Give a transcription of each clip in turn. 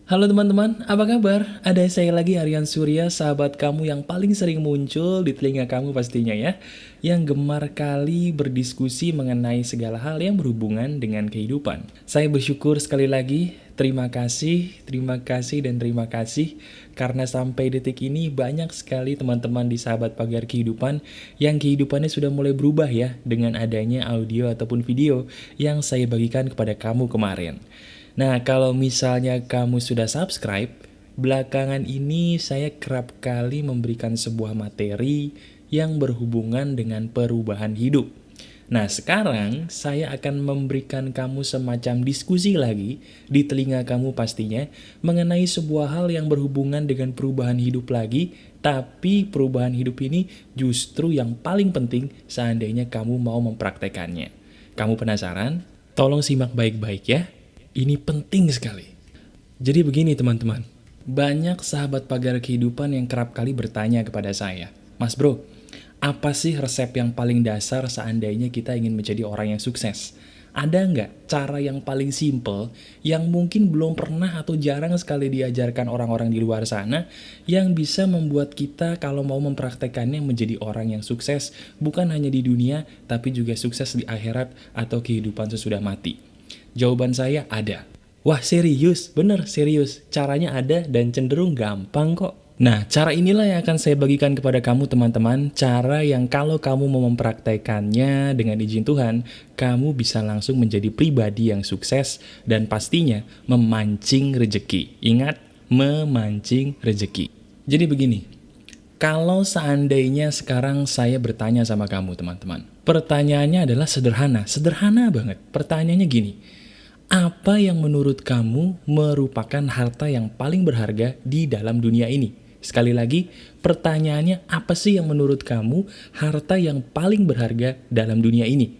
Halo teman-teman, apa kabar? Ada saya lagi Aryan Surya, sahabat kamu yang paling sering muncul di telinga kamu pastinya ya. Yang gemar kali berdiskusi mengenai segala hal yang berhubungan dengan kehidupan. Saya bersyukur sekali lagi, terima kasih, dan terima kasih. Karena sampai detik ini banyak sekali teman-teman di sahabat pagar kehidupan yang kehidupannya sudah mulai berubah ya. Dengan adanya audio ataupun video yang saya bagikan kepada kamu kemarin. Nah, kalau misalnya kamu sudah subscribe, belakangan ini saya kerap kali memberikan sebuah materi yang berhubungan dengan perubahan hidup. Nah, sekarang saya akan memberikan kamu semacam diskusi lagi di telinga kamu pastinya mengenai sebuah hal yang berhubungan dengan perubahan hidup lagi, tapi perubahan hidup ini justru yang paling penting seandainya kamu mau mempraktekannya. Kamu penasaran? Tolong simak baik-baik ya. Ini penting sekali. Jadi begini teman-teman, banyak sahabat pagar kehidupan yang kerap kali bertanya kepada saya, Mas bro, apa sih resep yang paling dasar seandainya kita ingin menjadi orang yang sukses? Ada nggak cara yang paling simple, yang mungkin belum pernah atau jarang sekali diajarkan orang-orang di luar sana, yang bisa membuat kita kalau mau mempraktekannya menjadi orang yang sukses, bukan hanya di dunia, tapi juga sukses di akhirat atau kehidupan sesudah mati? Jawaban saya ada. Wah serius, bener serius. Caranya ada dan cenderung gampang kok. Nah, cara inilah yang akan saya bagikan kepada kamu teman-teman. Cara yang kalau kamu mau mempraktekannya dengan izin Tuhan, kamu bisa langsung menjadi pribadi yang sukses dan pastinya memancing rejeki. Ingat, memancing rejeki. Jadi begini, kalau seandainya sekarang saya bertanya sama kamu teman-teman, pertanyaannya adalah sederhana banget. Pertanyaannya gini, apa yang menurut kamu merupakan harta yang paling berharga di dalam dunia ini? Sekali lagi, pertanyaannya apa sih yang menurut kamu harta yang paling berharga dalam dunia ini?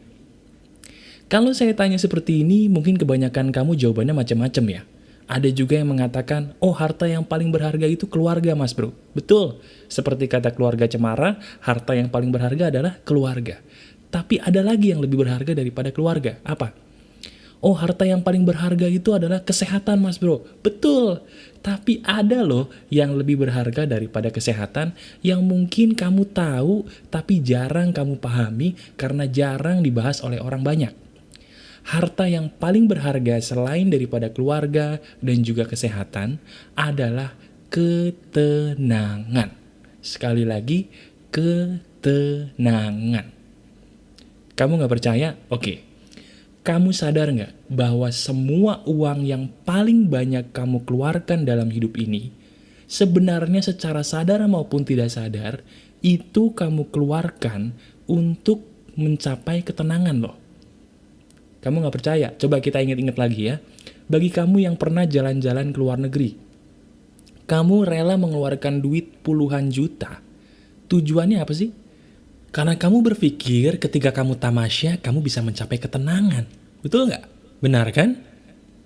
Kalau saya tanya seperti ini, mungkin kebanyakan kamu jawabannya macam-macam ya. Ada juga yang mengatakan, oh harta yang paling berharga itu keluarga mas bro. Betul, seperti kata keluarga Cemara, harta yang paling berharga adalah keluarga. Tapi ada lagi yang lebih berharga daripada keluarga, apa? Oh harta yang paling berharga itu adalah kesehatan mas bro. Betul, tapi ada loh yang lebih berharga daripada kesehatan yang mungkin kamu tahu tapi jarang kamu pahami karena jarang dibahas oleh orang banyak. Harta yang paling berharga selain daripada keluarga dan juga kesehatan adalah ketenangan. Sekali lagi, ketenangan. Kamu nggak percaya? Oke. Kamu sadar nggak bahwa semua uang yang paling banyak kamu keluarkan dalam hidup ini, sebenarnya secara sadar maupun tidak sadar, itu kamu keluarkan untuk mencapai ketenangan loh. Kamu nggak percaya? Coba kita ingat-ingat lagi ya. Bagi kamu yang pernah jalan-jalan ke luar negeri, kamu rela mengeluarkan duit puluhan juta. Tujuannya apa sih? Karena kamu berpikir ketika kamu tamasya, kamu bisa mencapai ketenangan. Betul nggak? Benar kan?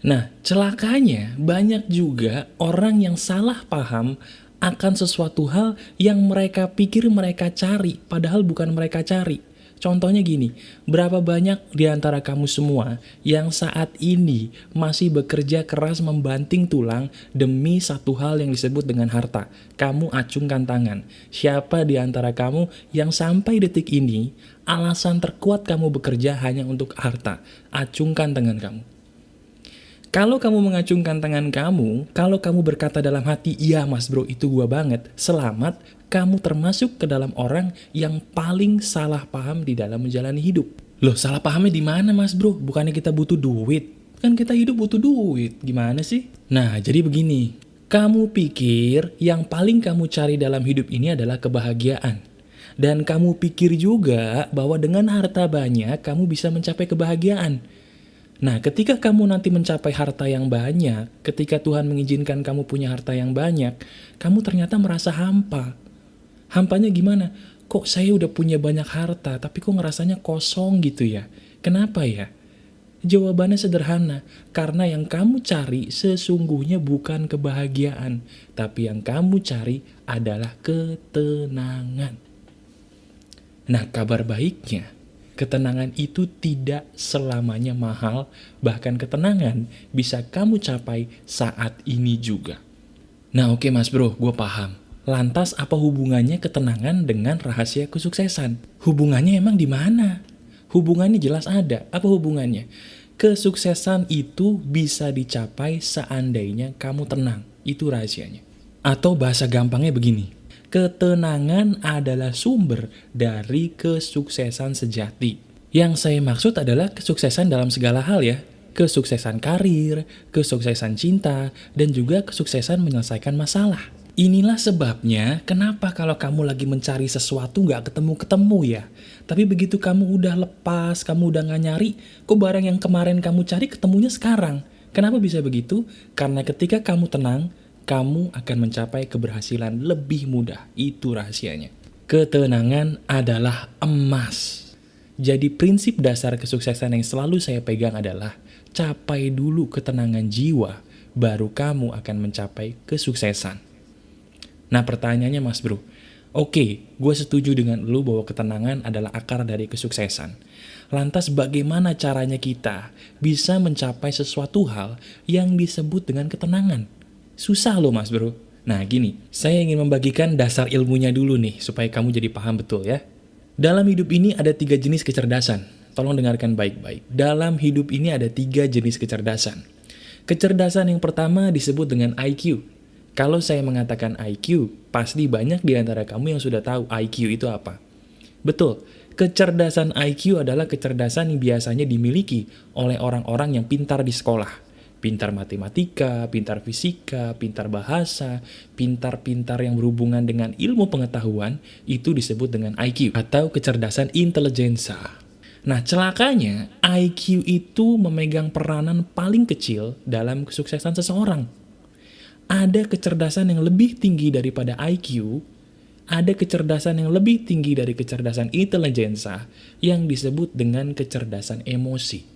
Nah, celakanya banyak juga orang yang salah paham akan sesuatu hal yang mereka pikir mereka cari, padahal bukan mereka cari. Contohnya gini, berapa banyak di antara kamu semua yang saat ini masih bekerja keras membanting tulang demi satu hal yang disebut dengan harta? Kamu acungkan tangan. Siapa di antara kamu yang sampai detik ini alasan terkuat kamu bekerja hanya untuk harta? Acungkan tangan kamu. Kalau kamu mengacungkan tangan kamu, kalau kamu berkata dalam hati, iya mas bro itu gua banget, selamat, kamu termasuk ke dalam orang yang paling salah paham di dalam menjalani hidup. Loh salah pahamnya di mana mas bro? Bukannya kita butuh duit? Kan kita hidup butuh duit, gimana sih? Nah jadi begini, kamu pikir yang paling kamu cari dalam hidup ini adalah kebahagiaan. Dan kamu pikir juga bahwa dengan harta banyak kamu bisa mencapai kebahagiaan. Nah, ketika kamu nanti mencapai harta yang banyak, ketika Tuhan mengizinkan kamu punya harta yang banyak, kamu ternyata merasa hampa. Hampanya gimana? Kok saya udah punya banyak harta, tapi kok ngerasanya kosong gitu ya? Kenapa ya? Jawabannya sederhana, karena yang kamu cari sesungguhnya bukan kebahagiaan, tapi yang kamu cari adalah ketenangan. Nah, kabar baiknya, Ketenangan itu tidak selamanya mahal, bahkan ketenangan bisa kamu capai saat ini juga. Nah oke Mas Bro, gue paham. Lantas apa hubungannya ketenangan dengan rahasia kesuksesan? Hubungannya emang di mana? Hubungannya jelas ada. Apa hubungannya? Kesuksesan itu bisa dicapai seandainya kamu tenang. Itu rahasianya. Atau bahasa gampangnya begini. Ketenangan adalah sumber dari kesuksesan sejati. Yang saya maksud adalah kesuksesan dalam segala hal ya. Kesuksesan karir, kesuksesan cinta, dan juga kesuksesan menyelesaikan masalah. Inilah sebabnya kenapa kalau kamu lagi mencari sesuatu gak ketemu-ketemu ya. Tapi begitu kamu udah lepas, kamu udah gak nyari, kok barang yang kemarin kamu cari ketemunya sekarang. Kenapa bisa begitu? Karena ketika kamu tenang, kamu akan mencapai keberhasilan lebih mudah. Itu rahasianya. Ketenangan adalah emas. Jadi prinsip dasar kesuksesan yang selalu saya pegang adalah capai dulu ketenangan jiwa, baru kamu akan mencapai kesuksesan. Nah pertanyaannya Mas Bro, oke, gue setuju dengan lu bahwa ketenangan adalah akar dari kesuksesan. Lantas bagaimana caranya kita bisa mencapai sesuatu hal yang disebut dengan ketenangan? Susah loh Mas Bro. Nah gini, saya ingin membagikan dasar ilmunya dulu nih, supaya kamu jadi paham betul ya. Dalam hidup ini ada 3 jenis kecerdasan. Tolong dengarkan baik-baik. Dalam hidup ini ada 3 jenis kecerdasan. Kecerdasan yang pertama disebut dengan IQ. Kalau saya mengatakan IQ, pasti banyak di antara kamu yang sudah tahu IQ itu apa. Betul, kecerdasan IQ adalah kecerdasan yang biasanya dimiliki oleh orang-orang yang pintar di sekolah. Pintar matematika, pintar fisika, pintar bahasa, pintar-pintar yang berhubungan dengan ilmu pengetahuan, itu disebut dengan IQ atau kecerdasan intelijensa. Nah, celakanya IQ itu memegang peranan paling kecil dalam kesuksesan seseorang. Ada kecerdasan yang lebih tinggi daripada IQ, ada kecerdasan yang lebih tinggi dari kecerdasan intelijensa yang disebut dengan kecerdasan emosi.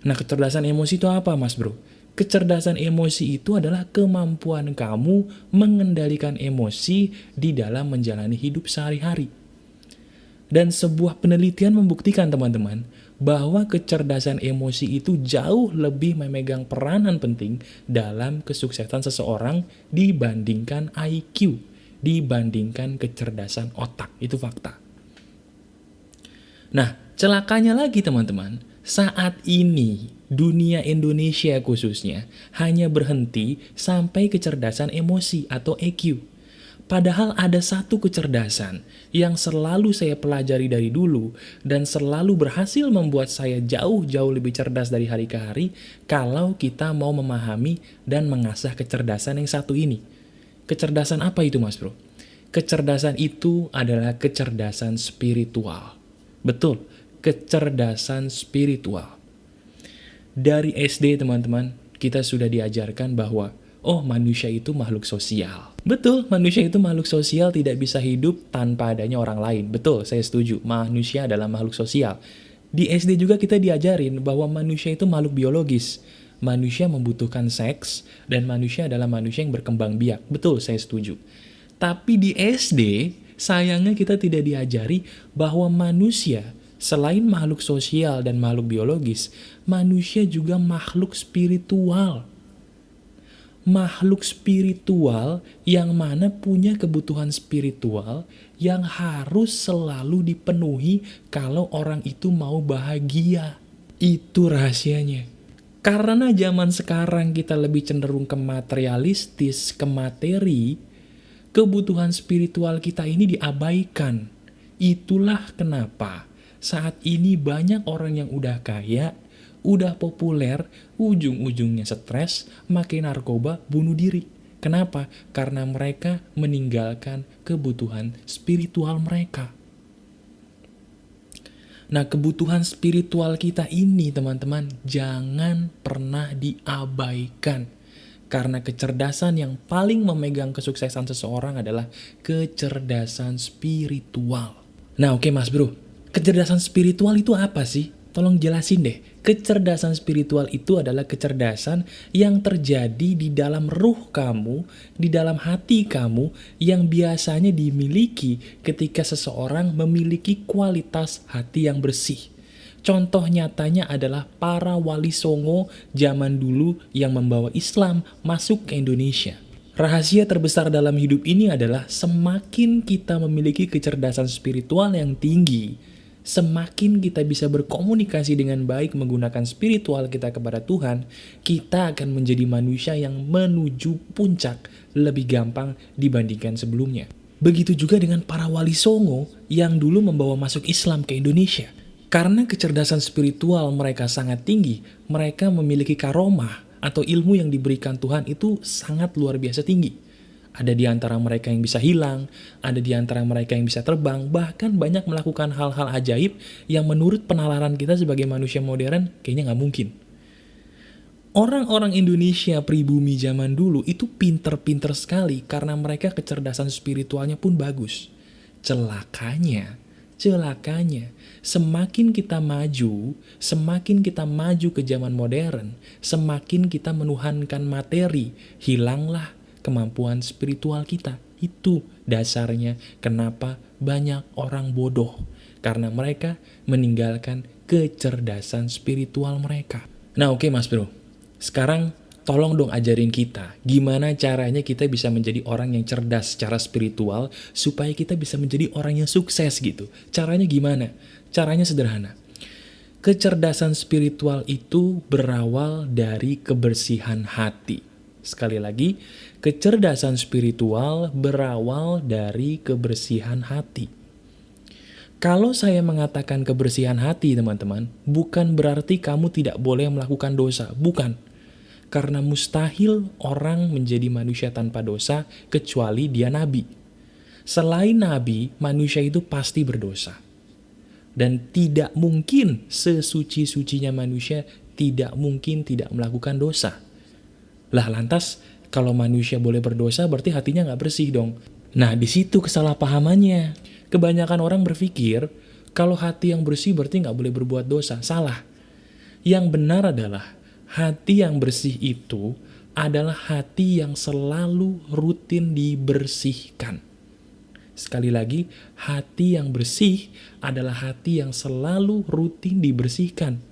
Nah, kecerdasan emosi itu apa, Mas Bro? Kecerdasan emosi itu adalah kemampuan kamu mengendalikan emosi di dalam menjalani hidup sehari-hari. Dan sebuah penelitian membuktikan, teman-teman, bahwa kecerdasan emosi itu jauh lebih memegang peranan penting dalam kesuksesan seseorang dibandingkan IQ, dibandingkan kecerdasan otak. Itu fakta. Nah, celakanya lagi teman-teman, saat ini dunia Indonesia khususnya hanya berhenti sampai kecerdasan emosi atau EQ. Padahal ada satu kecerdasan yang selalu saya pelajari dari dulu dan selalu berhasil membuat saya jauh-jauh lebih cerdas dari hari ke hari kalau kita mau memahami dan mengasah kecerdasan yang satu ini. Kecerdasan apa itu, Mas Bro? Kecerdasan itu adalah kecerdasan spiritual. Betul, kecerdasan spiritual. Dari SD, teman-teman, kita sudah diajarkan bahwa manusia itu makhluk sosial. Betul, manusia itu makhluk sosial, tidak bisa hidup tanpa adanya orang lain. Betul, saya setuju. Manusia adalah makhluk sosial. Di SD juga kita diajarin bahwa manusia itu makhluk biologis. Manusia membutuhkan seks, dan manusia adalah manusia yang berkembang biak. Betul, saya setuju. Tapi di SD, sayangnya kita tidak diajari bahwa manusia, selain makhluk sosial dan makhluk biologis, manusia juga makhluk spiritual. Makhluk spiritual yang mana punya kebutuhan spiritual yang harus selalu dipenuhi kalau orang itu mau bahagia. Itu rahasianya. Karena zaman sekarang kita lebih cenderung ke materialistis, ke materi, kebutuhan spiritual kita ini diabaikan. Itulah kenapa saat ini banyak orang yang udah kaya, udah populer, ujung-ujungnya stres, makin narkoba, bunuh diri. Kenapa? Karena mereka meninggalkan kebutuhan spiritual mereka. Nah, kebutuhan spiritual kita ini, teman-teman, jangan pernah diabaikan. Karena kecerdasan yang paling memegang kesuksesan seseorang adalah kecerdasan spiritual. Nah, oke Mas Bro, kecerdasan spiritual itu apa sih? Tolong jelasin deh, kecerdasan spiritual itu adalah kecerdasan yang terjadi di dalam ruh kamu, di dalam hati kamu, yang biasanya dimiliki ketika seseorang memiliki kualitas hati yang bersih. Contoh nyatanya adalah para wali songo zaman dulu yang membawa Islam masuk ke Indonesia. Rahasia terbesar dalam hidup ini adalah semakin kita memiliki kecerdasan spiritual yang tinggi, semakin kita bisa berkomunikasi dengan baik menggunakan spiritual kita kepada Tuhan, kita akan menjadi manusia yang menuju puncak lebih gampang dibandingkan sebelumnya. Begitu juga dengan para wali songo yang dulu membawa masuk Islam ke Indonesia. Karena kecerdasan spiritual mereka sangat tinggi, mereka memiliki karomah atau ilmu yang diberikan Tuhan itu sangat luar biasa tinggi. Ada di antara mereka yang bisa hilang, ada di antara mereka yang bisa terbang, bahkan banyak melakukan hal-hal ajaib yang menurut penalaran kita sebagai manusia modern kayaknya nggak mungkin. Orang-orang Indonesia pribumi zaman dulu itu pinter-pinter sekali karena mereka kecerdasan spiritualnya pun bagus. Celakanya, semakin kita maju ke zaman modern, semakin kita menuhankan materi, hilanglah kemampuan spiritual kita. Itu dasarnya kenapa banyak orang bodoh, karena mereka meninggalkan kecerdasan spiritual mereka. Nah oke Mas Bro, sekarang tolong dong ajarin kita gimana caranya kita bisa menjadi orang yang cerdas secara spiritual supaya kita bisa menjadi orang yang sukses gitu. Caranya gimana? Caranya sederhana. Kecerdasan spiritual itu berawal dari kebersihan hati. Sekali lagi, kecerdasan spiritual berawal dari kebersihan hati. Kalau saya mengatakan kebersihan hati teman-teman, bukan berarti kamu tidak boleh melakukan dosa, bukan. Karena mustahil orang menjadi manusia tanpa dosa kecuali dia nabi. Selain nabi, manusia itu pasti berdosa. Dan tidak mungkin sesuci-sucinya manusia tidak mungkin tidak melakukan dosa. Lah lantas, kalau manusia boleh berdosa berarti hatinya nggak bersih dong. Nah di situ kesalahpahamannya. Kebanyakan orang berpikir kalau hati yang bersih berarti nggak boleh berbuat dosa. Salah. Yang benar adalah hati yang bersih itu adalah hati yang selalu rutin dibersihkan. Sekali lagi, hati yang bersih adalah hati yang selalu rutin dibersihkan.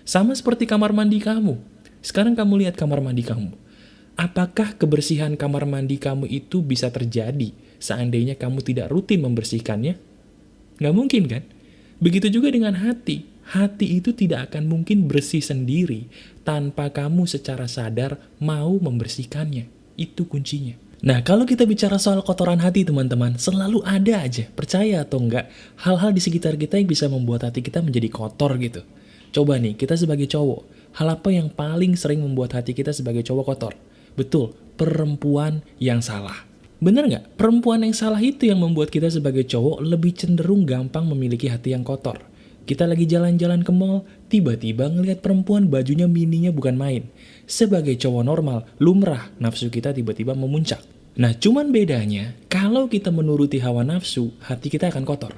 Sama seperti kamar mandi kamu. Sekarang kamu lihat kamar mandi kamu. Apakah kebersihan kamar mandi kamu itu bisa terjadi seandainya kamu tidak rutin membersihkannya? Nggak mungkin kan? Begitu juga dengan hati. Hati itu tidak akan mungkin bersih sendiri tanpa kamu secara sadar mau membersihkannya. Itu kuncinya. Nah, kalau kita bicara soal kotoran hati teman-teman, selalu ada aja, percaya atau enggak, hal-hal di sekitar kita yang bisa membuat hati kita menjadi kotor gitu. Coba nih, kita sebagai cowok, hal apa yang paling sering membuat hati kita sebagai cowok kotor? Betul, perempuan yang salah. Bener nggak? Perempuan yang salah itu yang membuat kita sebagai cowok lebih cenderung gampang memiliki hati yang kotor. Kita lagi jalan-jalan ke mall, tiba-tiba ngelihat perempuan bajunya mininya bukan main. Sebagai cowok normal, lumrah nafsu kita tiba-tiba memuncak. Nah, cuman bedanya, kalau kita menuruti hawa nafsu, hati kita akan kotor.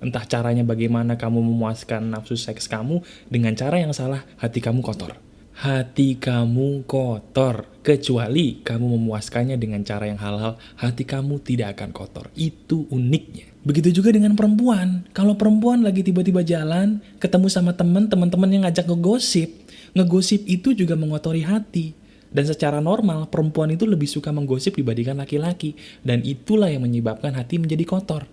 Entah caranya bagaimana kamu memuaskan nafsu seks kamu, dengan cara yang salah, hati kamu kotor. Hati kamu kotor, kecuali kamu memuaskannya dengan cara yang halal, hati kamu tidak akan kotor. Itu uniknya. Begitu juga dengan perempuan. Kalau perempuan lagi tiba-tiba jalan, ketemu sama teman-teman yang ngajak ngegosip. Ngegosip itu juga mengotori hati. Dan secara normal, perempuan itu lebih suka menggosip dibandingkan laki-laki. Dan itulah yang menyebabkan hati menjadi kotor.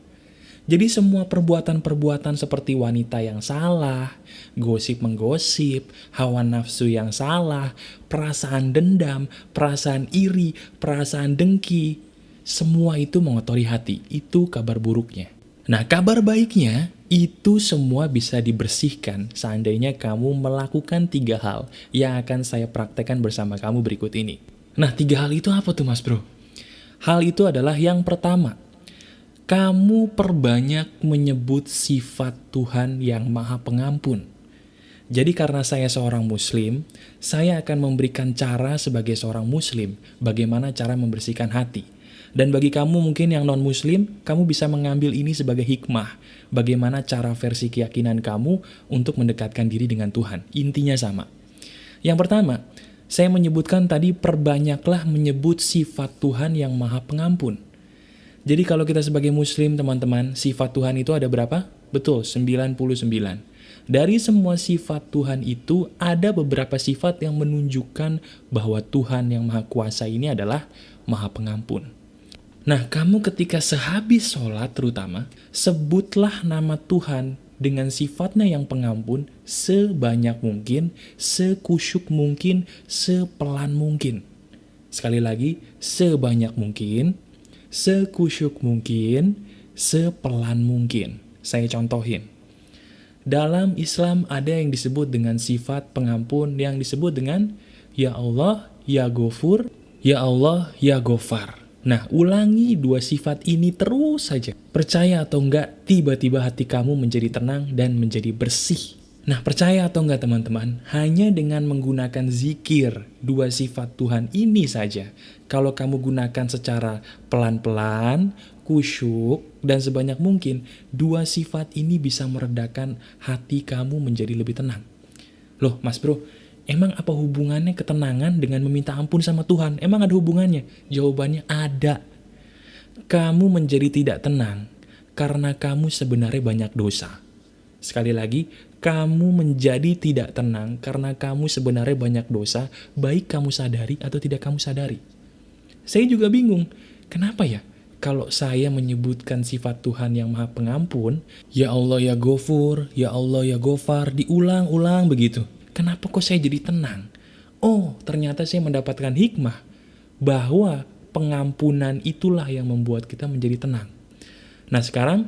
Jadi semua perbuatan-perbuatan seperti wanita yang salah, gosip-menggosip, hawa nafsu yang salah, perasaan dendam, perasaan iri, perasaan dengki, semua itu mengotori hati. Itu kabar buruknya. Nah, kabar baiknya, itu semua bisa dibersihkan seandainya kamu melakukan 3 hal yang akan saya praktekkan bersama kamu berikut ini. Nah, 3 hal itu apa tuh Mas Bro? Hal itu adalah yang pertama, kamu perbanyak menyebut sifat Tuhan yang Maha Pengampun. Jadi karena saya seorang muslim, saya akan memberikan cara sebagai seorang muslim, bagaimana cara membersihkan hati. Dan bagi kamu mungkin yang non-muslim, kamu bisa mengambil ini sebagai hikmah. Bagaimana cara versi keyakinan kamu untuk mendekatkan diri dengan Tuhan. Intinya sama. Yang pertama, saya menyebutkan tadi perbanyaklah menyebut sifat Tuhan yang maha pengampun. Jadi kalau kita sebagai muslim teman-teman, sifat Tuhan itu ada berapa? Betul, 99. Dari semua sifat Tuhan itu, ada beberapa sifat yang menunjukkan bahwa Tuhan yang maha kuasa ini adalah maha pengampun. Nah, kamu ketika sehabis sholat terutama, sebutlah nama Tuhan dengan sifatnya yang pengampun sebanyak mungkin, sekusyuk mungkin, sepelan mungkin. Sekali lagi, sebanyak mungkin, sekusyuk mungkin, sepelan mungkin. Saya contohin. Dalam Islam ada yang disebut dengan sifat pengampun yang disebut dengan Ya Allah, Ya Ghafur, Ya Allah, Ya Ghafar. Nah, ulangi dua sifat ini terus saja. Percaya atau enggak, tiba-tiba hati kamu menjadi tenang dan menjadi bersih. Nah, percaya atau enggak teman-teman, hanya dengan menggunakan zikir dua sifat Tuhan ini saja. Kalau kamu gunakan secara pelan-pelan, kusyuk, dan sebanyak mungkin, dua sifat ini bisa meredakan hati kamu menjadi lebih tenang. Loh, Mas Bro, emang apa hubungannya ketenangan dengan meminta ampun sama Tuhan? Emang ada hubungannya? Jawabannya ada. Kamu menjadi tidak tenang karena kamu sebenarnya banyak dosa. Sekali lagi, kamu menjadi tidak tenang karena kamu sebenarnya banyak dosa, baik kamu sadari atau tidak kamu sadari. Saya juga bingung, kenapa ya? Kalau saya menyebutkan sifat Tuhan yang maha pengampun, Ya Allah, Ya Ghafur, Ya Allah, Ya Ghafar, diulang-ulang begitu. Kenapa kok saya jadi tenang? Oh, ternyata saya mendapatkan hikmah bahwa pengampunan itulah yang membuat kita menjadi tenang. Nah sekarang,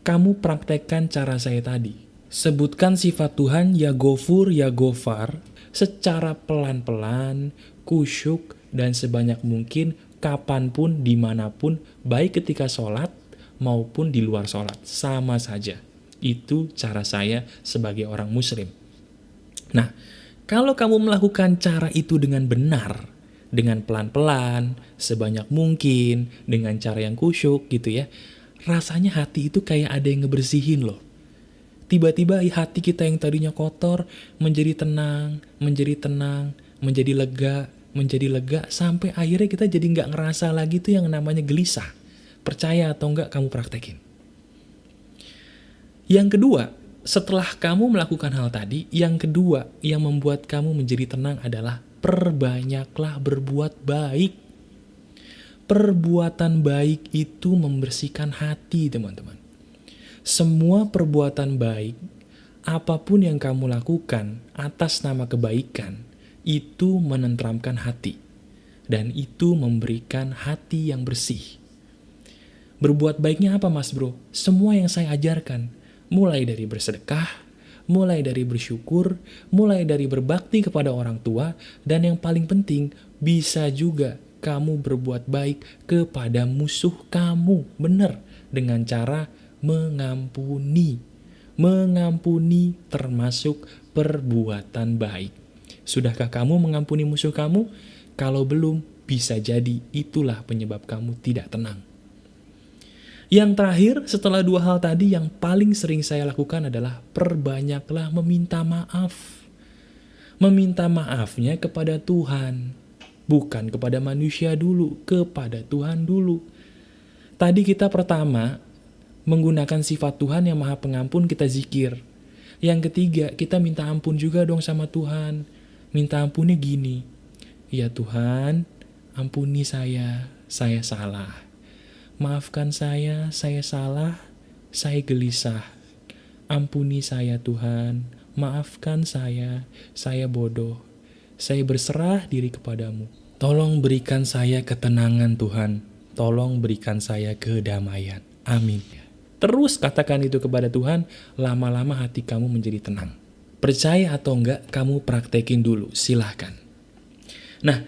kamu praktekkan cara saya tadi. Sebutkan sifat Tuhan Ya Ghafur, Ya Ghafar secara pelan-pelan, kusyuk, dan sebanyak mungkin, kapanpun, dimanapun, baik ketika sholat maupun di luar sholat. Sama saja. Itu cara saya sebagai orang muslim. Nah, kalau kamu melakukan cara itu dengan benar, dengan pelan-pelan, sebanyak mungkin, dengan cara yang kusyuk gitu ya, rasanya hati itu kayak ada yang ngebersihin loh. Tiba-tiba hati kita yang tadinya kotor menjadi tenang, menjadi lega, sampai akhirnya kita jadi nggak ngerasa lagi tuh yang namanya gelisah. Percaya atau enggak kamu praktekin. Yang kedua, setelah kamu melakukan hal tadi, yang kedua yang membuat kamu menjadi tenang adalah perbanyaklah berbuat baik. Perbuatan baik itu membersihkan hati, teman-teman. Semua perbuatan baik, apapun yang kamu lakukan atas nama kebaikan, itu menenteramkan hati. Dan itu memberikan hati yang bersih. Berbuat baiknya apa Mas Bro? Semua yang saya ajarkan. Mulai dari bersedekah, mulai dari bersyukur, mulai dari berbakti kepada orang tua, dan yang paling penting, bisa juga kamu berbuat baik kepada musuh kamu. Benar, dengan cara mengampuni. Mengampuni termasuk perbuatan baik. Sudahkah kamu mengampuni musuh kamu? Kalau belum, bisa jadi itulah penyebab kamu tidak tenang. Yang terakhir, setelah dua hal tadi, yang paling sering saya lakukan adalah perbanyaklah meminta maaf. Meminta maafnya kepada Tuhan. Bukan kepada manusia dulu, kepada Tuhan dulu. Tadi kita pertama menggunakan sifat Tuhan yang maha pengampun, kita zikir. Yang ketiga, kita minta ampun juga dong sama Tuhan. Minta ampunnya gini, ya Tuhan, ampuni saya salah. Maafkan saya salah, saya gelisah. Ampuni saya Tuhan, maafkan saya bodoh. Saya berserah diri kepadamu. Tolong berikan saya ketenangan Tuhan. Tolong berikan saya kedamaian. Amin. Terus katakan itu kepada Tuhan, lama-lama hati kamu menjadi tenang. Percaya atau enggak, kamu praktekin dulu, silahkan. Nah,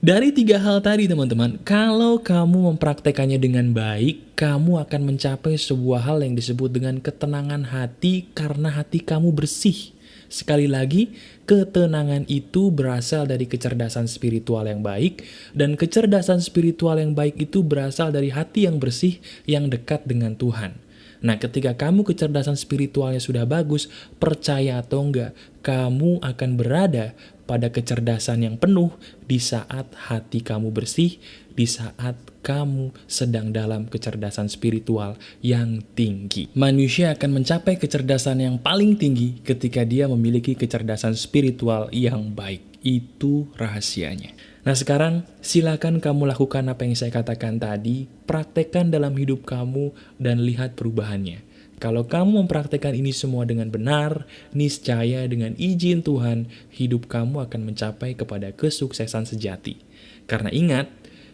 Dari tiga hal tadi teman-teman, kalau kamu mempraktekannya dengan baik, kamu akan mencapai sebuah hal yang disebut dengan ketenangan hati karena hati kamu bersih. Sekali lagi, ketenangan itu berasal dari kecerdasan spiritual yang baik, dan kecerdasan spiritual yang baik itu berasal dari hati yang bersih yang dekat dengan Tuhan. Nah, ketika kamu kecerdasan spiritualnya sudah bagus, percaya atau enggak, kamu akan berada pada kecerdasan yang penuh di saat hati kamu bersih, di saat kamu sedang dalam kecerdasan spiritual yang tinggi. Manusia akan mencapai kecerdasan yang paling tinggi ketika dia memiliki kecerdasan spiritual yang baik. Itu rahasianya. Nah sekarang silakan kamu lakukan apa yang saya katakan tadi, praktekkan dalam hidup kamu dan lihat perubahannya. Kalau kamu mempraktekkan ini semua dengan benar, niscaya dengan izin Tuhan, hidup kamu akan mencapai kepada kesuksesan sejati. Karena ingat,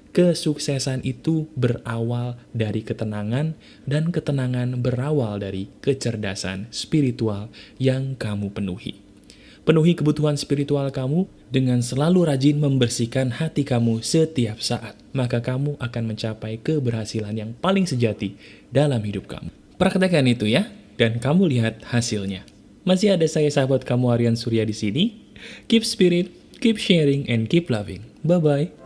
kesuksesan itu berawal dari ketenangan, dan ketenangan berawal dari kecerdasan spiritual yang kamu penuhi. Penuhi kebutuhan spiritual kamu dengan selalu rajin membersihkan hati kamu setiap saat. Maka kamu akan mencapai keberhasilan yang paling sejati dalam hidup kamu. Praktekkan itu ya, dan kamu lihat hasilnya. Masih ada saya sahabat kamu Aryan Surya di sini. Keep spirit, keep sharing, and keep loving. Bye-bye.